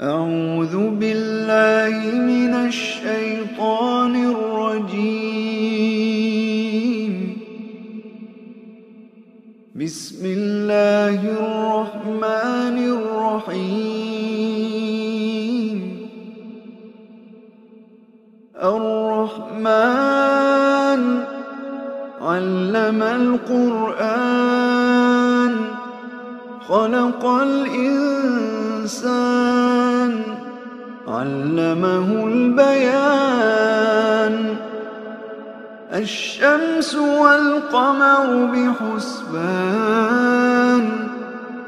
أعوذ بالله من الشيطان الرجيم. بسم الله الرحمن الرحيم. الرحمن علم القرآن خلق الإنسان علمه البيان. الشمس والقمر بحسبان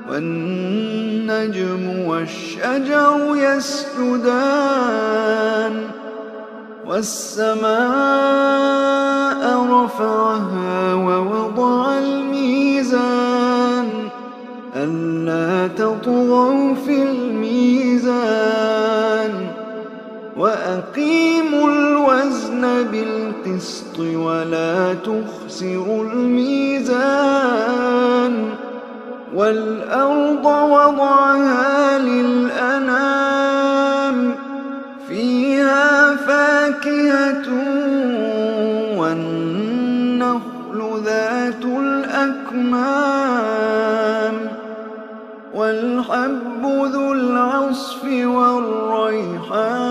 والنجم والشجر يسجدان. والسماء رفعها ووضع الميزان ألا تطغوا في الميزان وأقيموا الوزن بالقسط ولا تخسروا الميزان. والأرض وضعها للأنام فيها فاكهة والنخل ذات الأكمام والحب ذو العصف والريحان.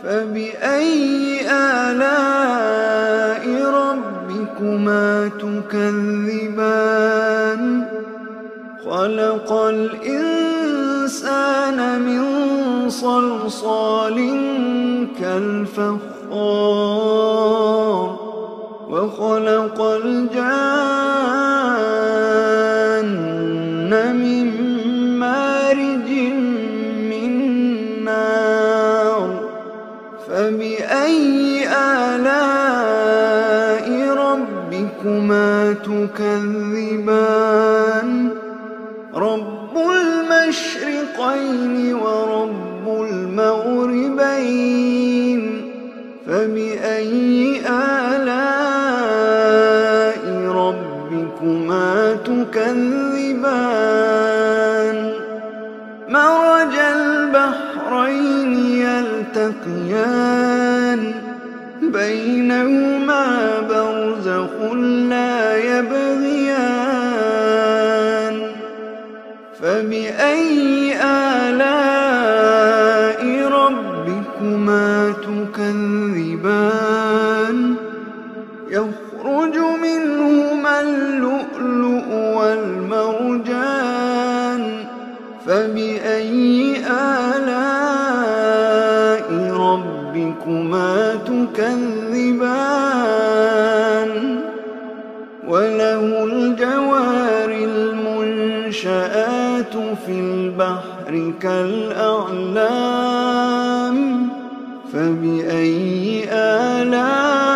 فبأي آلاء ربكما تكذبان؟ خلق الإنسان من صلصال كالفخار وخلق الجان من مارج من نار. فبأي آلاء ربكما تكذبان؟ رب المشرقين ورب المغربين. فبأي آلاء ربكما تكذبان؟ مرج البحرين يلتقيان بينهما برزخ لا يبغيان. فبأي آلاء ربكما تكذبان؟ يخرج منهما اللؤلؤ والمرجان. فبأي آلاء ربكما تكذبان؟ وله الجوار المنشآت في البحر كالأعلام. فبأي آلاء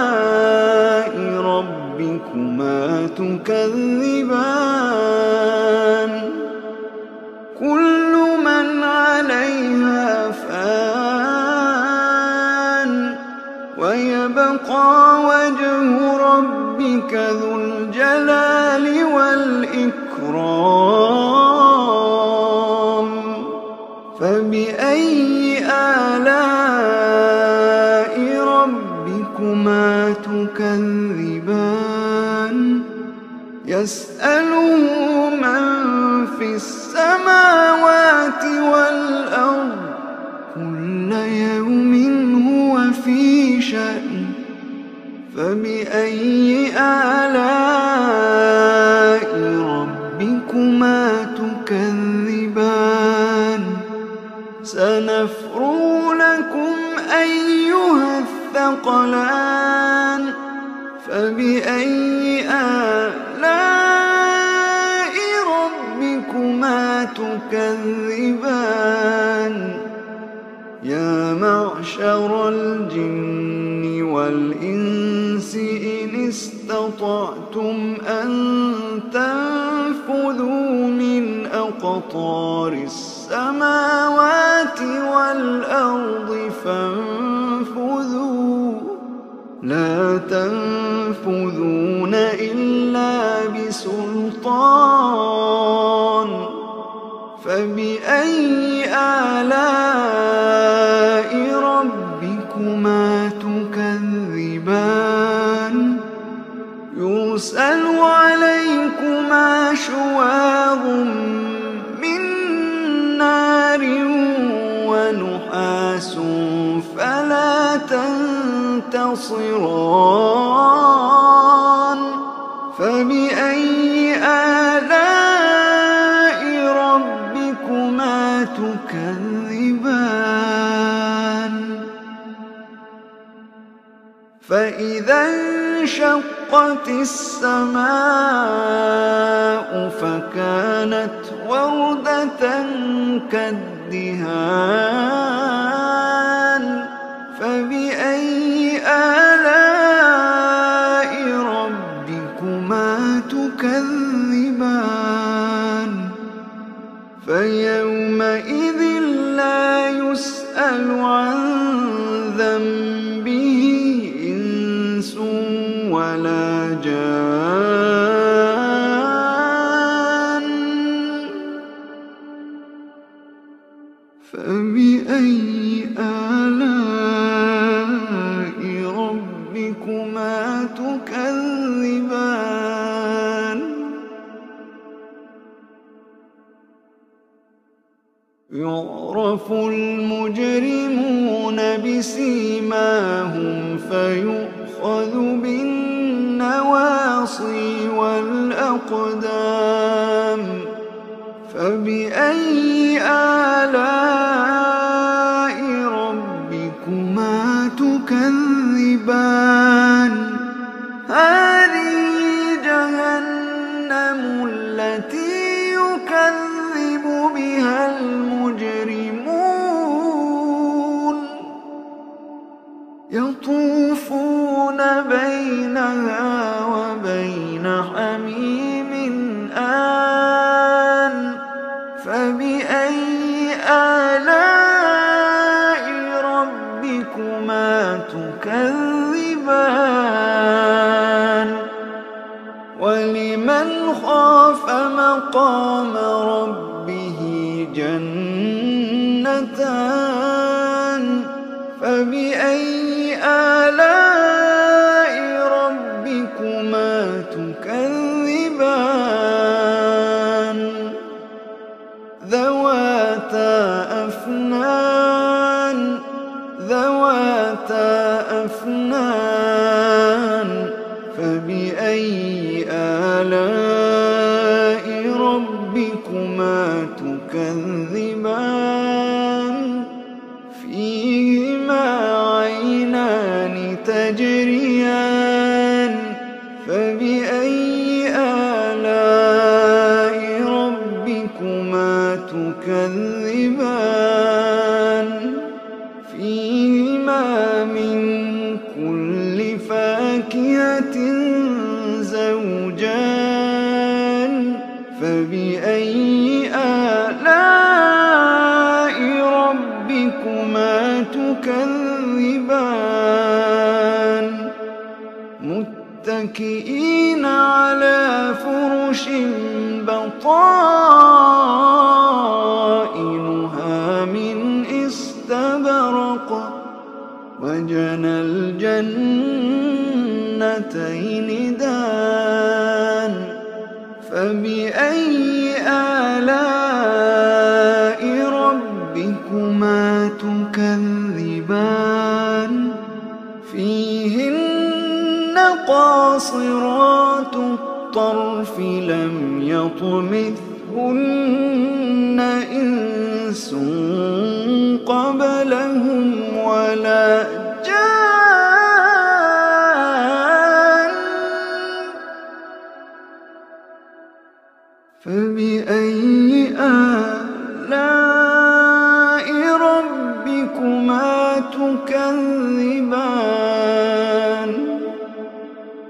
ربكما تكذبان؟ كل من عليها فان ويبقى وجه ربك ذو الجلال والإكرام. فبأي آلاء ربكما تكذبان؟ يسأله من في السماوات والأرض كل يوم هو في شأن. فبأي آلاء ربكما تكذبان؟ سنفرغ لكم أيها الثقلان. فبأي آلاء ربكما تكذبان؟ يا معشر الجن والإنس إن استطعتم أن تنفذوا من أقطار السماوات والأرض فانفذوا لا تنفذون إلا بسلطان. فبأي آلاء ربكما تكذبان يرسل عليكما شواظ من نار ونحاس فلا تنتصران فبأي آلاء ربكما تكذبان فإذا انشقت السماء فكانت وردة كالدهان فبأي آلاء ربكما تكذبان فيومئذ لا يسأل عن ذنبه إنس ولا جان فبأي آلاء ربكما تكذبان يعرف المجرمون بسيماهم فيؤخذ بالنواصي والأقدام فبأي آلاء ربكما تكذبان هذه جهنم التي يكذب بها المجرمون يطوفون بينها وبين حميم آن فبأي آلاء ربكما تكذبان ولمن خاف مقام ربه جنتان فبأي آلاء ربكما تكذبان ذواتا أفنان فبأي آلاء ربكما تكذبان فيهما عينان تجريان فبأي آلاء ربكما تكذبان فيهما من كل فاكهة زوجان فبأي آلاء ربكما تكذبان متكئين على فرش بطائنها من استبرق وجنى الجنتين دان فبأي آلاء ربكما تكذبان فيهن قاصرات الطرف لم يطمثهن إنس قبلهم ولا جان فبأي آلاء ربكما تكذبان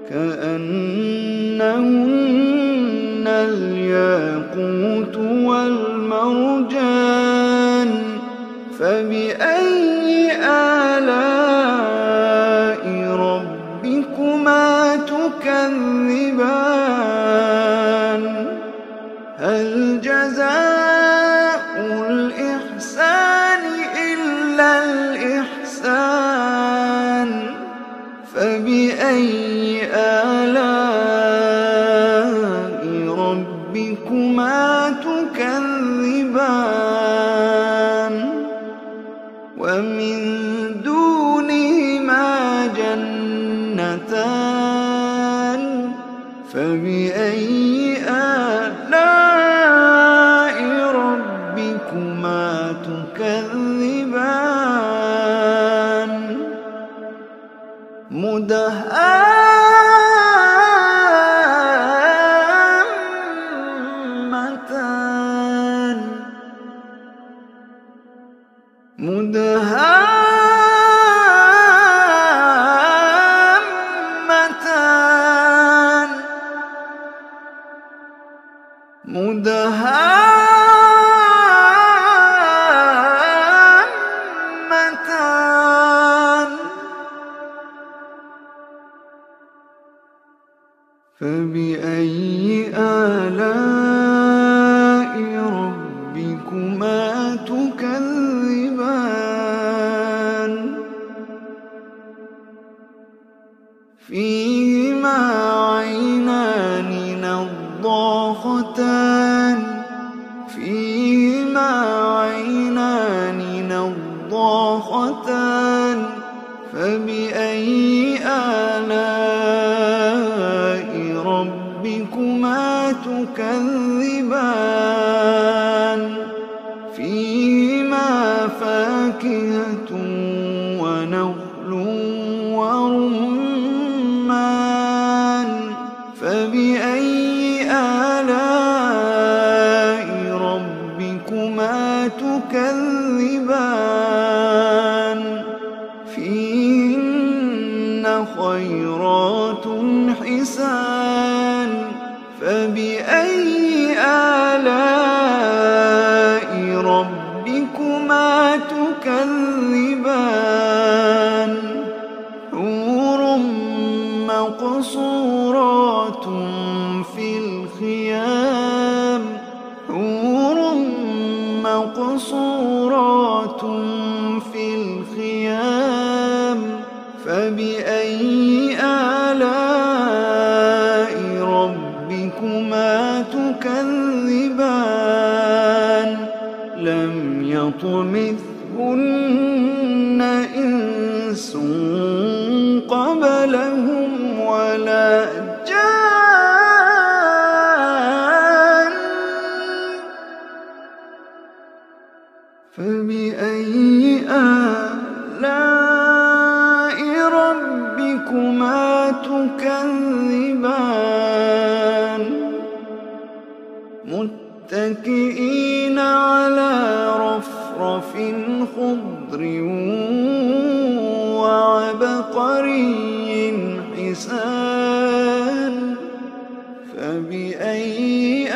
كأنهن الياقوت والمرجان فبأي آلاء ربكما تكذبان هل جزاء فبأي آلاء ربكما تكذبان ومن دونهما جنتان فبأي آلاء ربكما تكذبان مدهامتان مدهامتان فبأي آلاء ربكما تكذبان فيهما عينان نضاختان فيهما عينان نضاختان فبأي آلاء ربكما تكذبان فيهما فاكهة ونخل ورمان فبأي آلاء ربكما تكذبان فيهن خيرات حسان فبأي آلاء ربكما تكذبان حور مقصورات في الخيام حور مقصورات في الخيام فبأي آلاء ربكما تكذبان لم يطمثهن إنس قبلهم ولا جان فبأي آلاء ربكما تكذبان متكئين على رفرف خضر وعبقري حسان فبأي